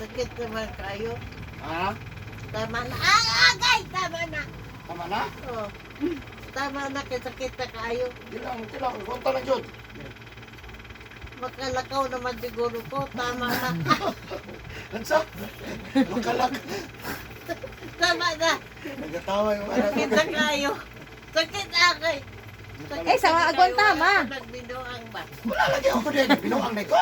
Sakit naman kayo. Ha? Tama na. Agay! Tama na. Tama na? Oh. Tama na kay sakit na kayo. Ilang, kunta lang yun. Makalakaw naman siguro ko. Tama na. Ansa? Makalak. Tama na. Nagatawa yung anak ko. Sakit na kayo. Sakit agay. Eh, sa mga agwan tama. Nagbinuang ba? Wala lagi ako din. Binuang na ko.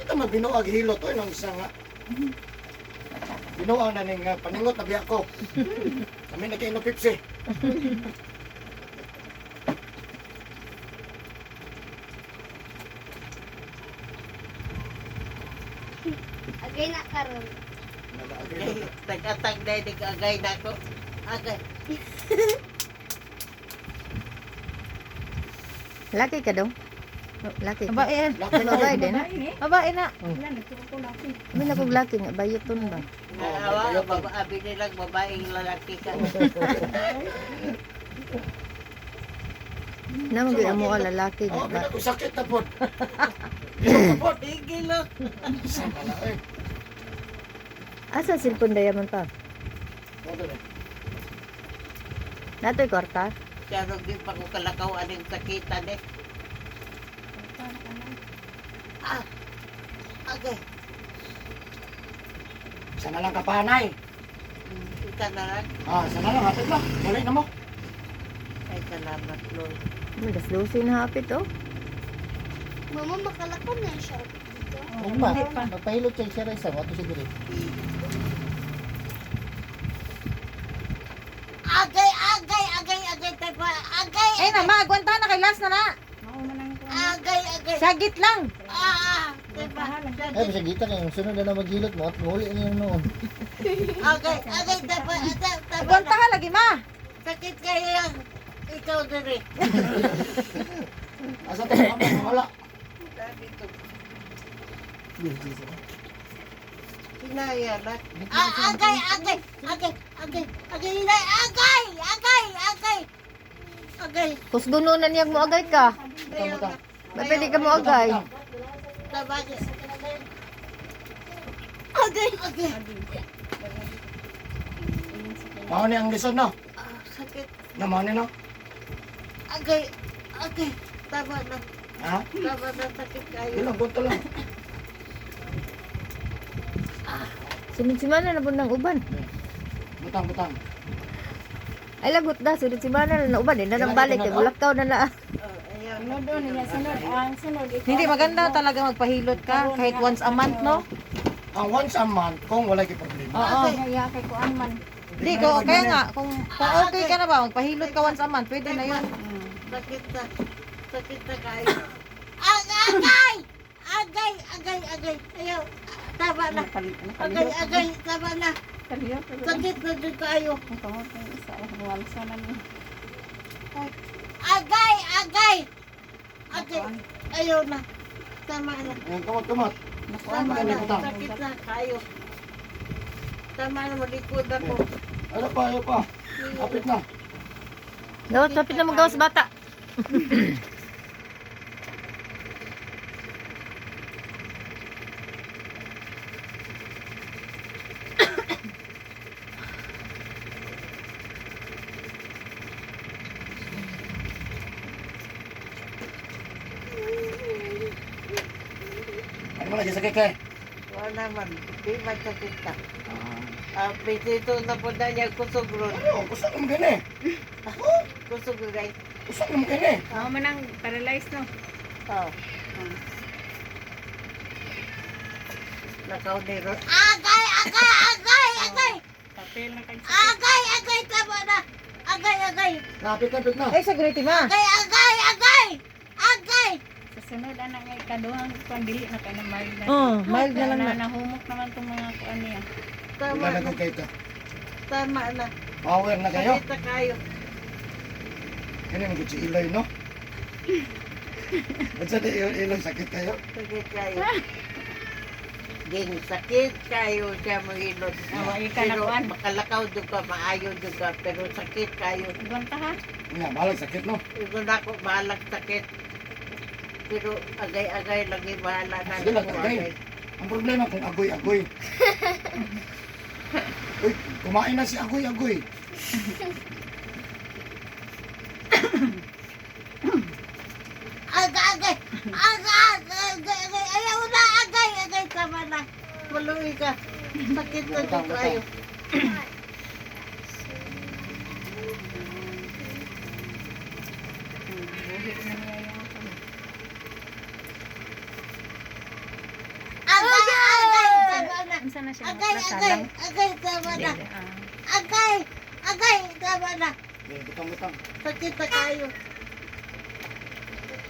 Ito magbinuang hilot. Ito yung isa nga. Binuang na ning paningot na biya ko. Kami nagkaino Pepsi. Agay na karon. Tagatag na yung agay na ko. Agay. Laki ka dong? Laki ka. Babae yan. Laki na Babae yun. din ha? Babae na. Wala, nagturo ko laki. May nakog laki nga. Bayoton ba? Naawa, abi nilang babaeng lalaki ka. Naman gina mo ang lalaki Oh, nga. ko sakit na po. Sakit po. Tigil o. Sama na eh. Asa silpon diamond pa? Ano na? Nato'y kwarta? Siya rin din pa ko kalakaw aning sakitan eh. Ah! Agay. Sana lang kapanay. Ika na lang. Sana lang. Hatid lang. Balik na mo. Ay, salamat Lord. May das 12 na hapit oh. Mama, makalakon na siya dito. Oo, hindi pa. Magpahilot siya siya isa. Wato siguro. Agay, agay, agay, agay, tayo agay, Eh na, magwanta na kay last na na. agay, agay. Sagit lang. Diba? Ay, basta gita kayong sunod na maghilot mo at mahuli niyo noon. Agay, agay, tayo Magwanta ka lagi ma. sakit kayo yan. Ikaw din eh. Asa tayo kami? Wala. Sabi ko. Sinaya na. Agay, agay, agay, agay, agay, inay, agay, agay, agay. Agay. Kusgununan niyag mo agay ka. Ayaw na. Ba't pwede ka mo agay? Tabagay. Agay, agay. Mahon ang lison no? Sakit. Naman no? Agay, agay. Tama na. Ha? Tama na, sakit kayo. Ilang kunta lang. Sunod-simana na po ng uban. Butang, butang. Ay lagot na, sunod-simana na uban. Hindi na nang balik. Kaya bulakaw na na. Ayaw na. Sunod doon, niya sunod. Ang sunod. Hindi maganda talaga magpahilot ka kahit once a month, no? Ang once a month, kung wala kay problema. Oo. Kaya kay kuan man. Hindi ko kaya nga kung okay ka na ba magpahilot ka once a month, pwede na 'yun. Sakit na. Sakit na kayo. Agay! Agay, agay, agay. Ayaw. Tama na. Agay, agay. Tama na. Sakit na din kayo. Agay, agay. Agay. Ayaw na. Tama na. Ayan, kumot, kumot. Tama na. Sakit na kayo. Tama na. Malikod ako. Ano pa, ano pa? Kapit na. Gawat, kapit na magawas bata. Ano mo lagi sakit kay? Wala naman. Di ba sakit ka? Bisito na po na niya kusog ron. Ano, kusok naman gani. Kusog ron. Kusok naman gani. Ako man ang paralyzed no. Oh. Nakaw ni ron. Agay, agay, agay, agay. Papel na kay Agay, agay. Tama na. Agay, agay. Kapit na, kapit na. Eh security ma. Agay, agay, agay. Agay. sa sunod ana nga ikaduhang kuan dili na kay na mild na. Oh, mild na lang na. Nahumok naman tong mga kuan niya. Tama Wala na. na kay ka. Tama na. Power na kayo. Sakit na kayo. Kani mo si Iloy, no? Ba't sa Iloy sakit kayo? Sakit kayo. Din sakit kayo siya mo hilot. Awa, ika na Pero kuan. makalakaw doon ka, maayo doon ka, pero sakit kayo. Gwanta ha. Nga, balag sakit, no? Ito na ako, balag sakit. Pero agay-agay lagi bahala na Sige lang, ako, agay. Ang problema kung agoy-agoy. Uy, kumain na si agoy-agoy. Agay! Agay! Ayaw na! Agay! Tama na. Maluwi ka. Sakit na dito ayo. Agay! Tama na. Unsa na siya? Agay! Tama na. Agay! Tama na. Butang-butang. Sakit na kayo.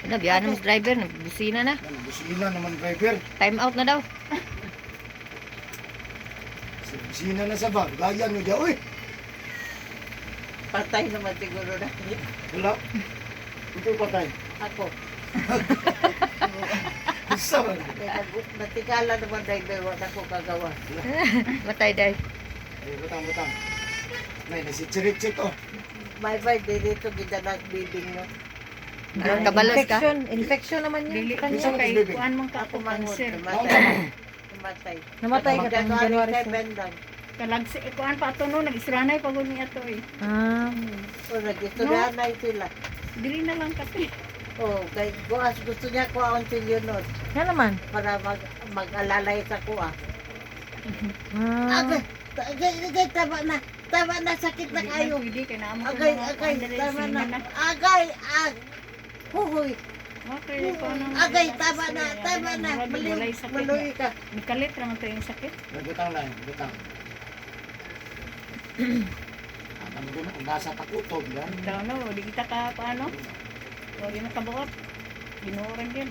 Nabiyan mo driver, nagbusina na. Yan, busina naman driver. Time out na daw. Busina na sa bag. Gayan mo dyan. Uy! Patay naman siguro na. Wala. Ito patay. Ako. Gusto mo. Natikala naman driver. Wala ko kagawa. Matay day. Butang-butang. May nasitsirit-sit oh. Bye-bye. Dito kita nag-bidding no. Kabalos ka. Infection naman yun. Dili Bisa kanya mo kay baby? kuan man ka Ako ko manghod. cancer. Namatay. Namatay ka tang January 7. Bendang. Kalagsi kuan pa ato no nag-isranay pag ni ato eh. Ah, O nag-istoryanay sila. Dili na lang kati. Oh, kay Guas gusto niya ko ang silyonod Yan naman. para mag-alalay sa kuha. Ah, Agay, tama na, sakit na kayo. Pwede kay naamo ko Agay, mga agay, kuan diri tama sina na. Agay, huhuy. Okay, ko nang Agay, tama na. Maluwi ka. Nikalit ra man to yung sakit. Butang lang. Butang. Ano doon ang nasa takutob yan. Daw no, di kita ka paano? O di makabuot. Ginuoran yun.